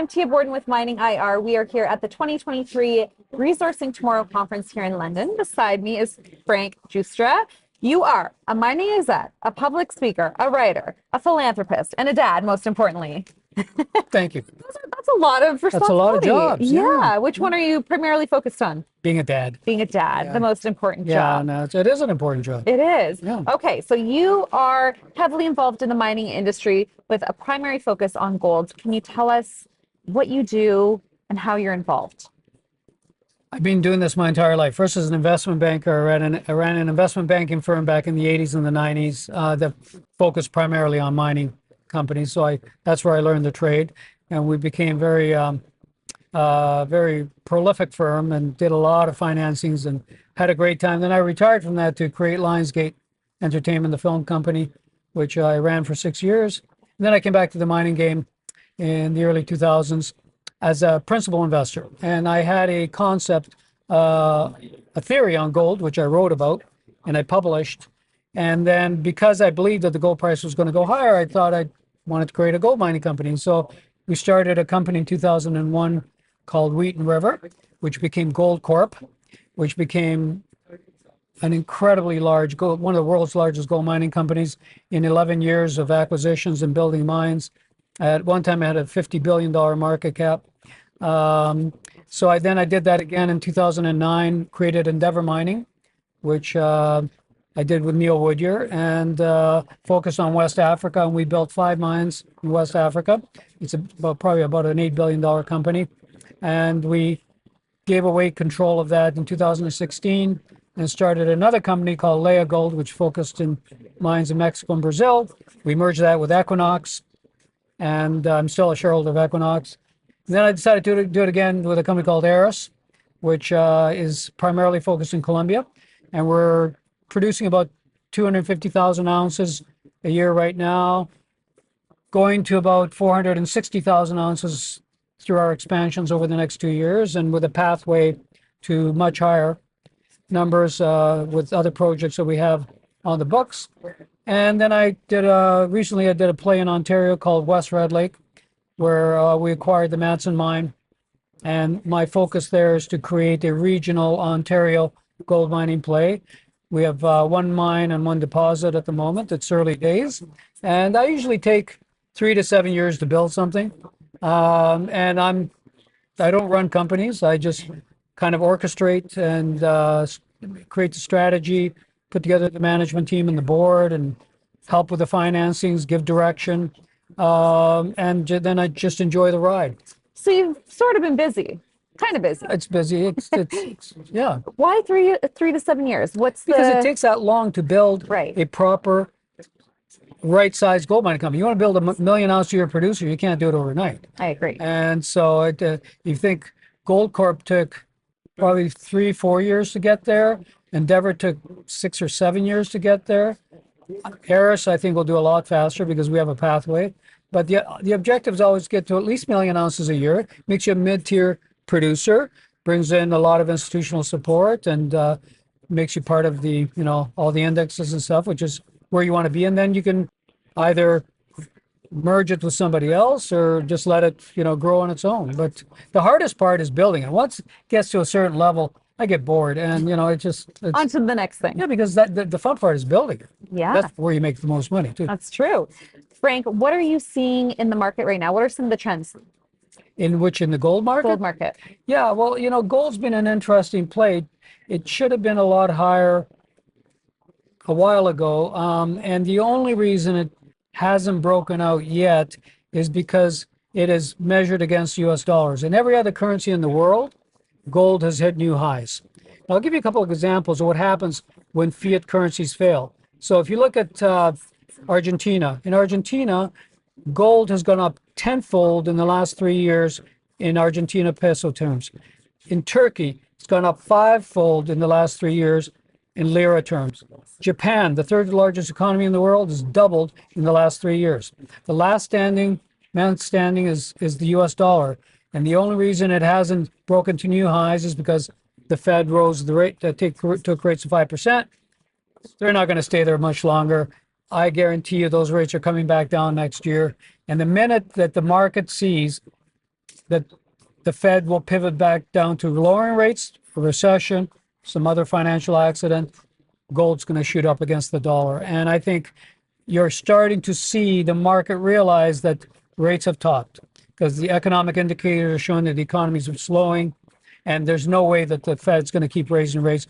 I'm Tia Borden with MiningIR. We are here at the 2023 Resourcing Tomorrow conference here in London. Beside me is Frank Giustra. You are a mining exec, a public speaker, a writer, a philanthropist, and a dad, most importantly. Thank you. That's a lot of responsibility. That's a lot of jobs. Yeah. Which one are you primarily focused on? Being a dad. Being a dad, the most important job. Yeah, no, it is an important job. It is. Yeah. Okay, so you are heavily involved in the mining industry with a primary focus on gold. Can you tell us what you do and how you're involved? I've been doing this my entire life. First as an investment banker, I ran an investment banking firm back in the 80s and the 90s that focused primarily on mining companies. So that's where I learned the trade, and we became very prolific firm and did a lot of financings and had a great time. Then I retired from that to create Lionsgate Entertainment, the film company, which I ran for 6 years. And then I came back to the mining game in the early 2000s as a principal investor. And I had a concept, a theory on gold, which I wrote about and I published. And then because I believed that the gold price was going to go higher, I thought I wanted to create a gold mining company. And so we started a company in 2001 called Wheaton River, which became Gold Corp, which became an incredibly large gold, one of the world's largest gold mining companies in 11 years of acquisitions and building mines. At one time, I had a $50 billion market cap. So I did that again in 2009, created Endeavor Mining, which I did with Neil Woodyer, and focused on West Africa. And we built 5 mines in West Africa. It's probably about an $8 billion company. And we gave away control of that in 2016 and started another company called Leia Gold, which focused in mines in Mexico and Brazil. We merged that with Equinox, and I'm still a shareholder of Equinox. And then I decided to do it again with a company called Aris, which is primarily focused in Colombia. And we're producing about 250,000 ounces a year right now, going to about 460,000 ounces through our expansions over the next 2 years, and with a pathway to much higher numbers with other projects that we have on the books. And then recently I did a play in Ontario called West Red Lake, where we acquired the Matson mine. And my focus there is to create a regional Ontario gold mining play. We have 1 mine and 1 deposit at the moment. It's early days. And I usually take 3 to 7 years to build something. And I don't run companies. I just kind of orchestrate and create the strategy, put together the management team and the board, and help with the financings, give direction. And then I just enjoy the ride. So you've sort of been busy, kind of busy. It's busy. It's yeah. Why 3 to 7 years? Because it takes that long to build a proper, right-sized gold mining company. You want to build a 1 million ounce a year producer, you can't do it overnight. I agree. And so you think Gold Corp took probably 3-4 years to get there. Endeavor took 6 or 7 years to get there. Aris, I think, will do a lot faster because we have a pathway. But the objective is always get to at least 1 million ounces a year. Makes you a mid-tier producer, brings in a lot of institutional support, and makes you part of the, all the indexes and stuff, which is where you want to be. And then you can either merge it with somebody else or just let it, grow on its own. But the hardest part is building it. Once it gets to a certain level, I get bored, and it's on to the next thing. Yeah, because the fun part is building it. Yeah, that's where you make the most money too. That's true. Frank, what are you seeing in the market right now? What are some of the trends? In the gold market? Gold market. Yeah, well, gold's been an interesting play. It should have been a lot higher a while ago, and the only reason it hasn't broken out yet is because it is measured against US dollars. In every other currency in the world, gold has hit new highs. Now, I'll give you a couple of examples of what happens when fiat currencies fail. So if you look at Argentina, in Argentina, gold has gone up tenfold in the last 3 years in Argentina peso terms. In Turkey, it's gone up 5-fold in the last 3 years in lira terms. Japan, the 3rd largest economy in the world, has doubled in the last 3 years. The last man standing is the US dollar. And the only reason it hasn't broken to new highs is because the Fed rose the rate, took rates of 5%. They're not going to stay there much longer. I guarantee you those rates are coming back down next year. And the minute that the market sees that the Fed will pivot back down to lowering rates, a recession, some other financial accident, gold's going to shoot up against the dollar. And I think you're starting to see the market realize that rates have topped because the economic indicators are showing that the economies are slowing, and there's no way that the Fed's going to keep raising rates.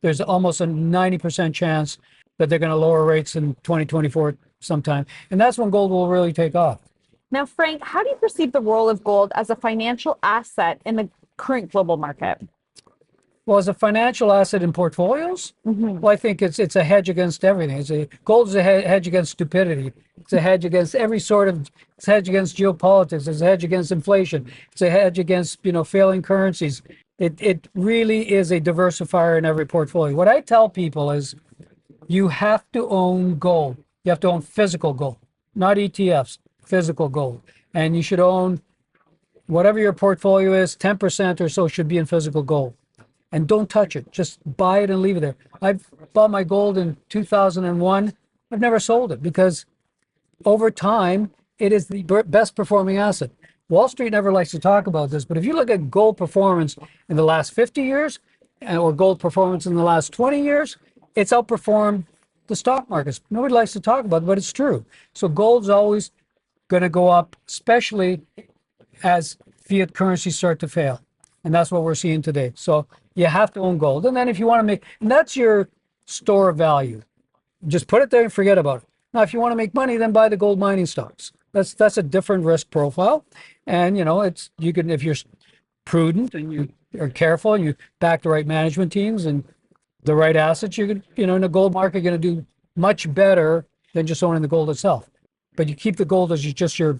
There's almost a 90% chance that they're going to lower rates in 2024 sometime. And that's when gold will really take off. Now, Frank, how do you perceive the role of gold as a financial asset in the current global market? Well, as a financial asset in portfolios, well, I think it's a hedge against everything. Gold is a hedge against stupidity. It's a hedge against every sort of, it's a hedge against geopolitics. It's a hedge against inflation. It's a hedge against, failing currencies. It really is a diversifier in every portfolio. What I tell people is you have to own gold. You have to own physical gold, not ETFs, physical gold. And you should own whatever your portfolio is, 10% or so should be in physical gold. And don't touch it. Just buy it and leave it there. I've bought my gold in 2001. I've never sold it because over time, it is the best performing asset. Wall Street never likes to talk about this, but if you look at gold performance in the last 50 years or gold performance in the last 20 years, it's outperformed the stock markets. Nobody likes to talk about it, but it's true. So gold's always going to go up, especially as fiat currencies start to fail. And that's what we're seeing today. So you have to own gold. And then if you want to make, and that's your store of value. Just put it there and forget about it. Now, if you want to make money, then buy the gold mining stocks. That's a different risk profile. And, you can, if you're prudent and you are careful and you back the right management teams and the right assets, you could, in the gold market, you're going to do much better than just owning the gold itself. But you keep the gold as just your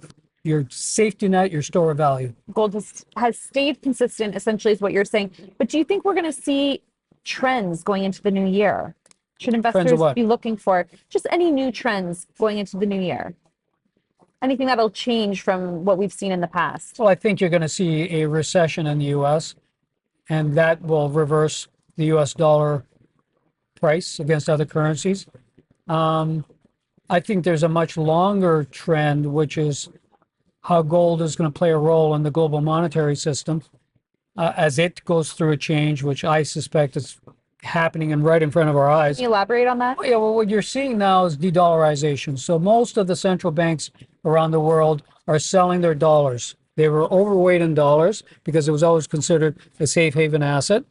safety net, your store of value. Gold has stayed consistent, essentially, is what you're saying. But do you think we're going to see trends going into the new year? Should investors be looking for just any new trends going into the new year? Anything that'll change from what we've seen in the past? Well, I think you're going to see a recession in the U.S., and that will reverse the U.S. dollar price against other currencies. I think there's a much longer trend, which is how gold is going to play a role in the global monetary system as it goes through a change, which I suspect is happening and right in front of our eyes. Can you elaborate on that? Yeah, well, what you're seeing now is de-dollarization. So most of the central banks around the world are selling their dollars. They were overweight in dollars because it was always considered a safe haven asset.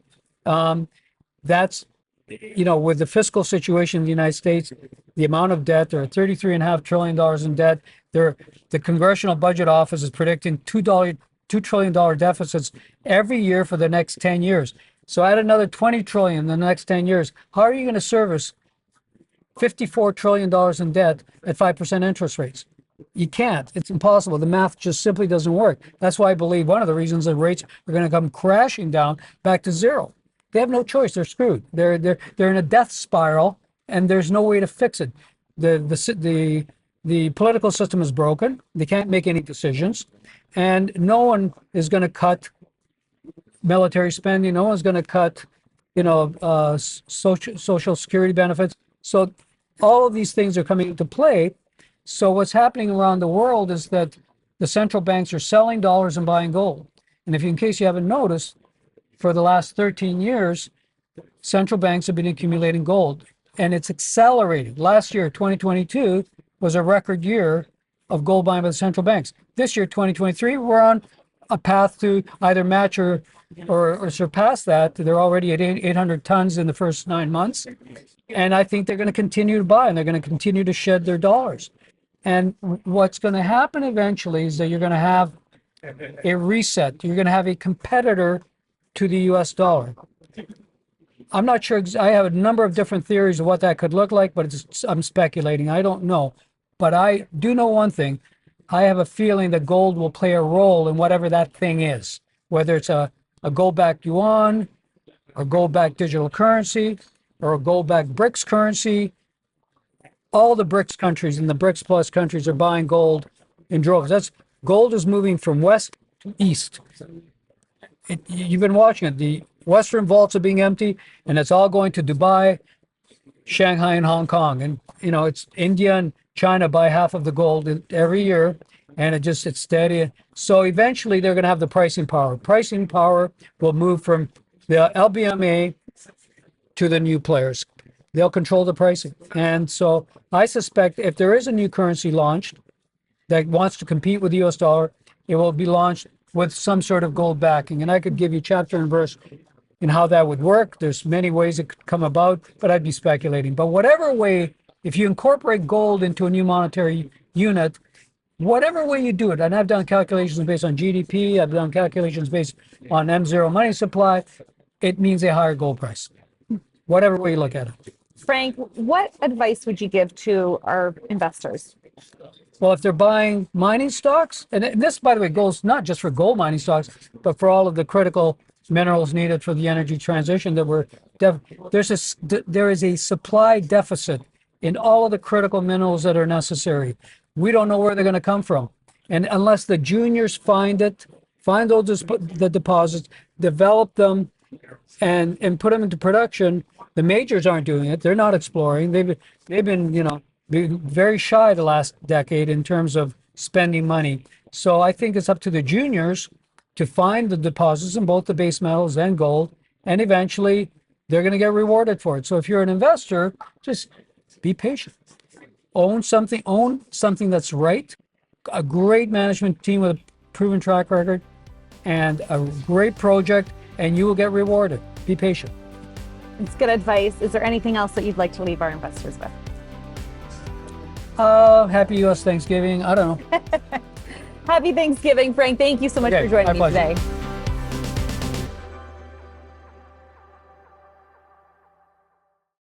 That's, with the fiscal situation in the United States, the amount of debt, there are $33.5 trillion in debt. The Congressional Budget Office is predicting $2 trillion deficits every year for the next 10 years. So add another $20 trillion in the next 10 years. How are you going to service $54 trillion in debt at 5% interest rates? You can't. It's impossible. The math just simply doesn't work. That's why I believe one of the reasons that rates are going to come crashing down back to zero. They have no choice. They're screwed. They're in a death spiral, and there's no way to fix it. The political system is broken. They can't make any decisions, and no one is going to cut military spending. No one's going to cut, social security benefits. So all of these things are coming into play. So what's happening around the world is that the central banks are selling dollars and buying gold. And in case you haven't noticed, for the last 13 years, central banks have been accumulating gold, and it's accelerating. Last year, 2022, was a record year of gold buying by the central banks. This year, 2023, we're on a path to either match or surpass that. They're already at 800 tons in the first 9 months. And I think they're going to continue to buy, and they're going to continue to shed their dollars. And what's going to happen eventually is that you're going to have a reset. You're going to have a competitor to the US dollar. I'm not sure. I have a number of different theories of what that could look like, but I'm speculating. I don't know. But I do know one thing. I have a feeling that gold will play a role in whatever that thing is, whether it's a gold-backed yuan, a gold-backed digital currency, or a gold-backed BRICS currency. All the BRICS countries and the BRICS plus countries are buying gold in droves. Gold is moving from west to east. You've been watching it. The Western vaults are being empty, and it's all going to Dubai, Shanghai, and Hong Kong. And, it's India and China buy half of the gold every year, and it's steady. So eventually they're going to have the pricing power. Pricing power will move from the LBMA to the new players. They'll control the pricing. And so I suspect if there is a new currency launched that wants to compete with the US dollar, it will be launched with some sort of gold backing. And I could give you chapter and verse in how that would work. There's many ways it could come about, but I'd be speculating. But whatever way, if you incorporate gold into a new monetary unit, whatever way you do it, and I've done calculations based on GDP, I've done calculations based on M0 money supply, it means a higher gold price, whatever way you look at it. Frank, what advice would you give to our investors? Well, if they're buying mining stocks, and this, by the way, goes not just for gold mining stocks, but for all of the critical minerals needed for the energy transition, there is a supply deficit in all of the critical minerals that are necessary. We don't know where they're going to come from. And unless the juniors find the deposits, develop them, and put them into production, the majors aren't doing it. They're not exploring. They've been very shy the last decade in terms of spending money. So I think it's up to the juniors to find the deposits in both the base metals and gold, and eventually they're going to get rewarded for it. So if you're an investor, just be patient. Own something that's right, a great management team with a proven track record, and a great project, and you will get rewarded. Be patient. It's good advice. Is there anything else that you'd like to leave our investors with? Happy U.S. Thanksgiving. I don't know. Happy Thanksgiving, Frank. Thank you so much for joining me today.